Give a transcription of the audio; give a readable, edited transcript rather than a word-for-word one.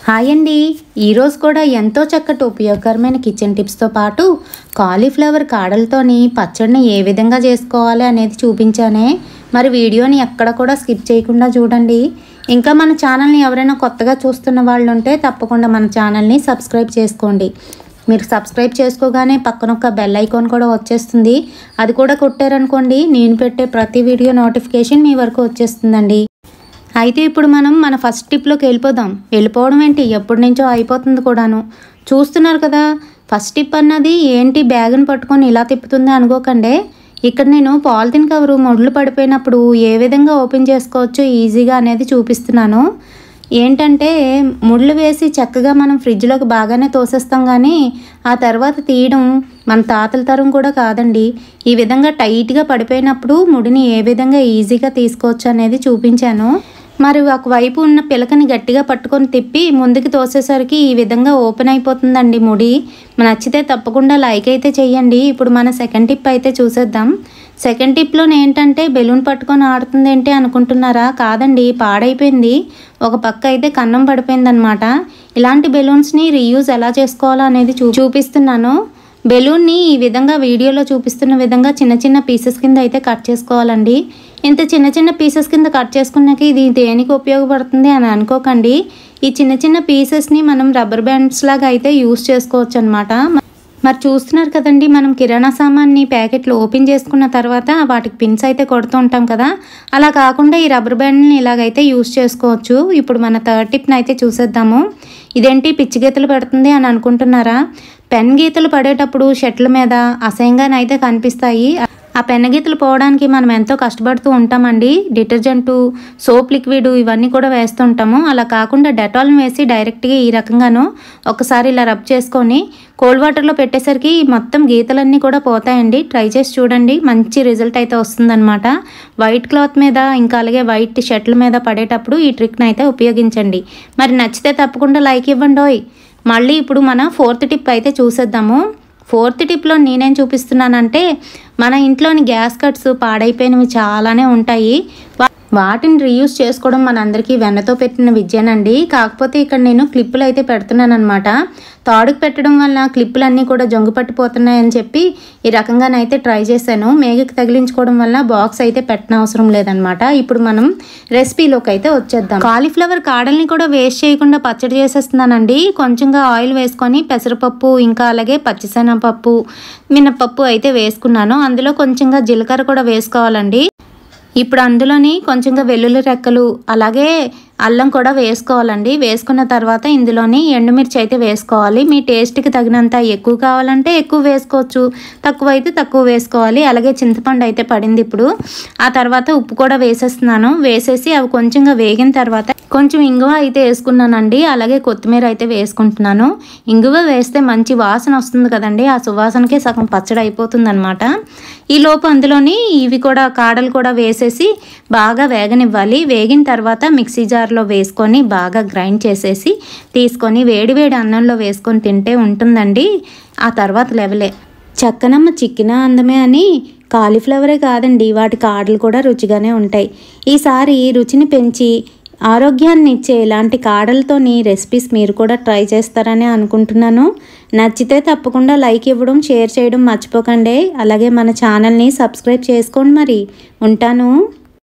Hi అండి, ఈరోజు కూడా ఎంతో చక్కటి ఉపయోగకరమైన కిచెన్ టిప్స్తో పాటు కాలీఫ్లవర్ కాడలతోని పచ్చడిని ఏ విధంగా చేసుకోవాలి అనేది చూపించానే. మరి వీడియోని ఎక్కడ కూడా స్కిప్ చేయకుండా చూడండి. ఇంకా మన ఛానల్ని ఎవరైనా కొత్తగా చూస్తున్న వాళ్ళు ఉంటే తప్పకుండా మన ఛానల్ని సబ్స్క్రైబ్ చేసుకోండి. మీరు సబ్స్క్రైబ్ చేసుకోగానే పక్కన ఒక బెల్ ఐకాన్ కూడా వచ్చేస్తుంది. అది కూడా కొట్టారనుకోండి, నేను పెట్టే ప్రతి వీడియో నోటిఫికేషన్ మీ వరకు వచ్చేస్తుందండి. అయితే ఇప్పుడు మనం మన ఫస్ట్ టిప్లోకి వెళ్ళిపోవడం ఏంటి, ఎప్పటి నుంచో అయిపోతుంది కూడాను. చూస్తున్నారు కదా, ఫస్ట్ టిప్ అన్నది ఏంటి బ్యాగ్ని పట్టుకొని ఇలా తిప్పుతుంది అనుకోకండి. ఇక్కడ నేను పాలిథిన్ కవరు మొడ్లు పడిపోయినప్పుడు ఏ విధంగా ఓపెన్ చేసుకోవచ్చో ఈజీగా అనేది చూపిస్తున్నాను. ఏంటంటే ముళ్ళు వేసి చక్కగా మనం ఫ్రిడ్జ్లోకి బాగానే తోసేస్తాం, కానీ ఆ తర్వాత తీయడం మన తాతల తరం కూడా కాదండి. ఈ విధంగా టైట్గా పడిపోయినప్పుడు ముడిని ఏ విధంగా ఈజీగా తీసుకోవచ్చు అనేది చూపించాను. మరి ఒకవైపు ఉన్న పిలకని గట్టిగా పట్టుకొని తిప్పి ముందుకు తోసేసరికి ఈ విధంగా ఓపెన్ అయిపోతుందండి ముడి. నచ్చితే తప్పకుండా లైక్ అయితే చెయ్యండి. ఇప్పుడు మన సెకండ్ టిప్ అయితే చూసేద్దాం. సెకండ్ టిప్లో ఏంటంటే బెలూన్ పట్టుకొని ఆడుతుంది ఏంటి అనుకుంటున్నారా? కాదండి, పాడైపోయింది. ఒక పక్క అయితే కన్నం పడిపోయిందనమాట. ఇలాంటి బెలూన్స్ని రీయూజ్ ఎలా చేసుకోవాలో అనేది చూపిస్తున్నాను. బెలూన్ని ఈ విధంగా వీడియోలో చూపిస్తున్న విధంగా చిన్న చిన్న పీసెస్ కింద అయితే కట్ చేసుకోవాలండి. ఇంత చిన్న చిన్న పీసెస్ కింద కట్ చేసుకున్నాక ఇది దేనికి ఉపయోగపడుతుంది అని అనుకోకండి. ఈ చిన్న చిన్న పీసెస్ని మనం రబ్బర్ బ్యాండ్స్ లాగా అయితే యూస్ చేసుకోవచ్చు అనమాట. మరి చూస్తున్నారు కదండి, మనం కిరాణా సామాన్ని ప్యాకెట్లు ఓపెన్ చేసుకున్న తర్వాత వాటికి పిన్స్ అయితే కొడుతూ ఉంటాం కదా, అలా కాకుండా ఈ రబ్బర్ బ్యాండ్ని ఇలాగైతే యూస్ చేసుకోవచ్చు. ఇప్పుడు మన థర్డ్ టిప్ని అయితే చూసేద్దాము. ఇదేంటి పిచ్చి గీతలు పెడుతుంది అని అనుకుంటున్నారా? పెన్ గీతలు పడేటప్పుడు షర్ట్ల మీద అసహ్యంగానైతే కనిపిస్తాయి. ఆ పెన్ గీతలు పోవడానికి మనం ఎంతో కష్టపడుతూ ఉంటామండి. డిటర్జెంటు, సోప్ లిక్విడ్ ఇవన్నీ కూడా వేస్తూ ఉంటాము. అలా కాకుండా డెటాల్ని వేసి డైరెక్ట్గా ఈ రకంగాను ఒకసారి ఇలా రబ్ చేసుకొని కోల్డ్ వాటర్లో పెట్టేసరికి మొత్తం గీతలన్నీ కూడా పోతాయండి. ట్రై చేసి చూడండి, మంచి రిజల్ట్ అయితే వస్తుందన్నమాట. వైట్ క్లాత్ మీద ఇంకా అలాగే వైట్ షర్ట్ల మీద పడేటప్పుడు ఈ ట్రిక్ని అయితే ఉపయోగించండి. మరి నచ్చితే తప్పకుండా లైక్ ఇవ్వండి. మళ్ళీ ఇప్పుడు మన ఫోర్త్ టిప్ అయితే చూసేద్దాము. ఫోర్త్ టిప్లో నేనేం చూపిస్తున్నానంటే, మన ఇంట్లోని గ్యాస్ కట్స్ పాడైపోయినవి చాలానే ఉంటాయి. వాటిని రీయూజ్ చేసుకోవడం మనందరికీ వెన్నతో పెట్టిన విద్యనండి. కాకపోతే ఇక్కడ నేను క్లిప్పులు అయితే పెడుతున్నాను అనమాట. తాడుకు పెట్టడం వల్ల క్లిప్పులన్నీ కూడా జంగు పట్టిపోతున్నాయని చెప్పి ఈ రకంగానైతే ట్రై చేశాను. మేఘకి తగిలించుకోవడం వల్ల బాక్స్ అయితే పెట్టిన అవసరం లేదనమాట. ఇప్పుడు మనం రెసిపీలోకి అయితే వచ్చేద్దాం. కాలీఫ్లవర్ కాడల్ని కూడా వేస్ట్ చేయకుండా పచ్చడి చేసేస్తున్నానండి. కొంచెంగా ఆయిల్ వేసుకొని పెసరపప్పు ఇంకా అలాగే పచ్చిశనగపప్పు, మినపప్పు అయితే వేసుకున్నాను. అందులో కొంచెంగా జీలకర్ర కూడా వేసుకోవాలండి. ఇప్పుడు అందులోని కొంచెంగా వెల్లుల్లి రెక్కలు అలాగే అల్లం కూడా వేసుకోవాలండి. వేసుకున్న తర్వాత ఇందులోని ఎండుమిర్చి అయితే వేసుకోవాలి. మీ టేస్ట్కి తగినంత ఎక్కువ కావాలంటే ఎక్కువ వేసుకోవచ్చు, తక్కువ అయితే తక్కువ వేసుకోవాలి. అలాగే చింతపండు అయితే పడింది. ఇప్పుడు ఆ తర్వాత ఉప్పు కూడా వేసేస్తున్నాను. వేసేసి అవి కొంచెంగా వేగిన తర్వాత కొంచెం ఇంగువ అయితే వేసుకున్నానండి. అలాగే కొత్తిమీర అయితే వేసుకుంటున్నాను. ఇంగువ వేస్తే మంచి వాసన వస్తుంది కదండి, ఆ సువాసనకే సగం పచ్చడి అయిపోతుంది అనమాట. ఈలోపు అందులోని ఇవి కూడా కాడలు కూడా వేసేసి బాగా వేగనివ్వాలి. వేగిన తర్వాత మిక్సీ జార్లో వేసుకొని బాగా గ్రైండ్ చేసేసి తీసుకొని వేడి వేడి అన్నంలో వేసుకొని తింటే ఉంటుందండి ఆ తర్వాత లెవెలే. చక్కనమ్మ చిక్కిన అందమే అని కాలీఫ్లవరే కాదండి, వాటి కాడలు కూడా రుచిగానే ఉంటాయి. ఈసారి రుచిని పెంచి ఆరోగ్యాన్ని ఇచ్చే ఇలాంటి కాడలతోని రెసిపీస్ మీరు కూడా ట్రై చేస్తారని అనుకుంటున్నాను. నచ్చితే తప్పకుండా లైక్ ఇవ్వడం, షేర్ చేయడం మర్చిపోకండి. అలాగే మన ఛానల్ని సబ్స్క్రైబ్ చేసుకోండి. మరి ఉంటాను.